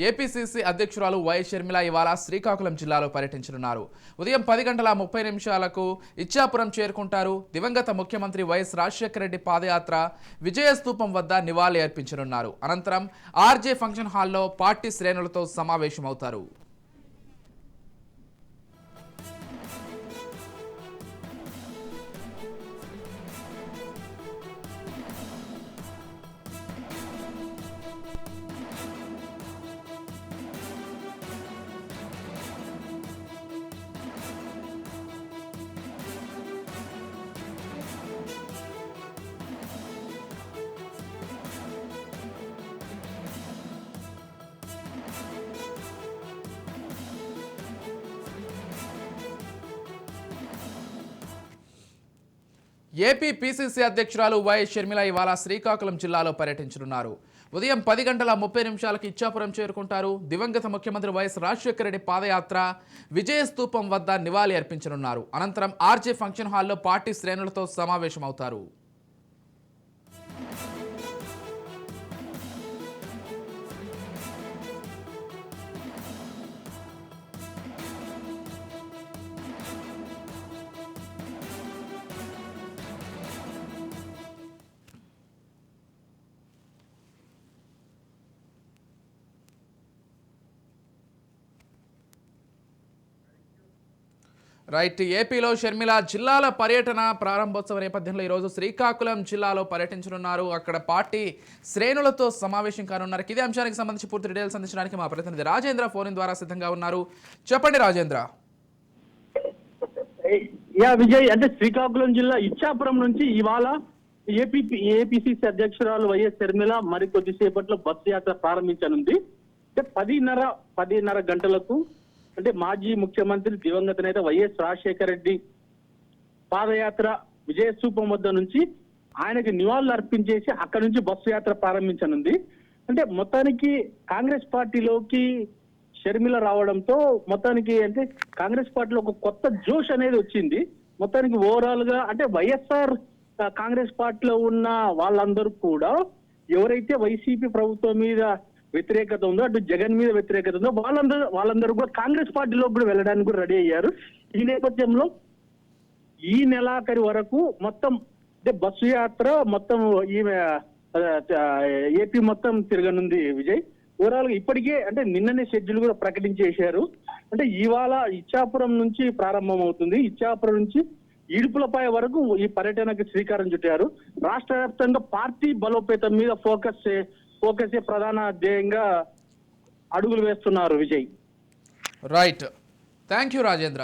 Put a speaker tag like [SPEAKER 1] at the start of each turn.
[SPEAKER 1] APCC అధ్యక్షురాలు YS Sharmila ఇవాళ శ్రీకాకుళం జిల్లాలో పర్యటించనున్నారు. ఉదయం 10:30 ఇచ్చాపురం చేరుకుంటారు. దివంగత ముఖ్యమంత్రి వైఎస్ రాజశేఖర రెడ్డి పాదయాత్ర విజయస్తూపం వద్ద నివాళి అర్పించనున్నారు. అనంతరం ఆర్జే ఫంక్షన్ హాల్లో పార్టీ శ్రేణులతో సమావేశమవుతారు. ఏపీ పీసీసీ అధ్యక్షురాలు వైఎస్ షర్మిల ఇవాళ శ్రీకాకుళం జిల్లాలో పర్యటించనున్నారు. ఉదయం 10:30 ఇచ్చాపురం చేరుకుంటారు. దివంగత ముఖ్యమంత్రి వైఎస్ రాజశేఖర రెడ్డి పాదయాత్ర విజయస్తూపం వద్ద నివాళి అర్పించనున్నారు. అనంతరం ఆర్జే ఫంక్షన్ హాల్లో పార్టీ శ్రేణులతో సమావేశమవుతారు. రైట్. ఏపీలో షర్మిల జిల్లాల పర్యటన ప్రారంభోత్సవ నేపథ్యంలో ఈరోజు శ్రీకాకుళం జిల్లాలో పర్యటించనున్నారు. అక్కడ పార్టీ శ్రేణులతో సమావేశం కానున్నారు. ఇదే అంశానికి సంబంధించి పూర్తి డీటెయిల్స్ అందించడానికి మా ప్రతినిధి రాజేంద్ర ఫోన్ ద్వారా సిద్ధంగా ఉన్నారు. చెప్పండి రాజేంద్ర.
[SPEAKER 2] విజయ్, అంటే శ్రీకాకుళం జిల్లా ఇచ్చాపురం నుంచి ఇవాళ ఏపీసీసీ అధ్యక్షురాలు వైఎస్ షర్మిల మరి కొద్దిసేపట్లో బస్సు యాత్ర ప్రారంభించనుంది. అంటే 10:30 గంటలకు అంటే మాజీ ముఖ్యమంత్రి దివంగత నేత వైఎస్ రాజశేఖర రెడ్డి పాదయాత్ర విజయస్తూపం వద్ద నుంచి ఆయనకి నివాళులు అర్పించేసి అక్కడి నుంచి బస్సు యాత్ర ప్రారంభించనుంది. అంటే మొత్తానికి కాంగ్రెస్ పార్టీలోకి షర్మిల రావడంతో మొత్తానికి అంటే కాంగ్రెస్ పార్టీలో ఒక కొత్త జోష్ అనేది వచ్చింది. మొత్తానికి ఓవరాల్ గా అంటే వైఎస్ఆర్ కాంగ్రెస్ పార్టీలో ఉన్న వాళ్ళందరూ కూడా ఎవరైతే వైసీపీ ప్రభుత్వం మీద వ్యతిరేకత ఉందో, అటు జగన్ మీద వ్యతిరేకత ఉందో వాళ్ళందరూ కూడా కాంగ్రెస్ పార్టీలో కూడా వెళ్ళడానికి కూడా రెడీ అయ్యారు. ఈ నేపథ్యంలో ఈ నెలాఖరి వరకు మొత్తం అంటే బస్సు యాత్ర మొత్తం ఏపీ మొత్తం తిరగనుంది విజయ్. ఓవరాల్ గా ఇప్పటికే అంటే నిన్ననే షెడ్యూల్ కూడా ప్రకటించేశారు. అంటే ఇవాళ ఇచ్చాపురం నుంచి ప్రారంభం అవుతుంది. ఇచ్చాపురం నుంచి ఈడుపులపాయ వరకు ఈ పర్యటనకు శ్రీకారం చుట్టారు. రాష్ట్ర వ్యాప్తంగా పార్టీ బలోపేతం మీద ఫోకస్ ప్రధాన ధ్యేయంగా అడుగులు వేస్తున్నారు Vijay.
[SPEAKER 1] Right. Thank you Rajendra.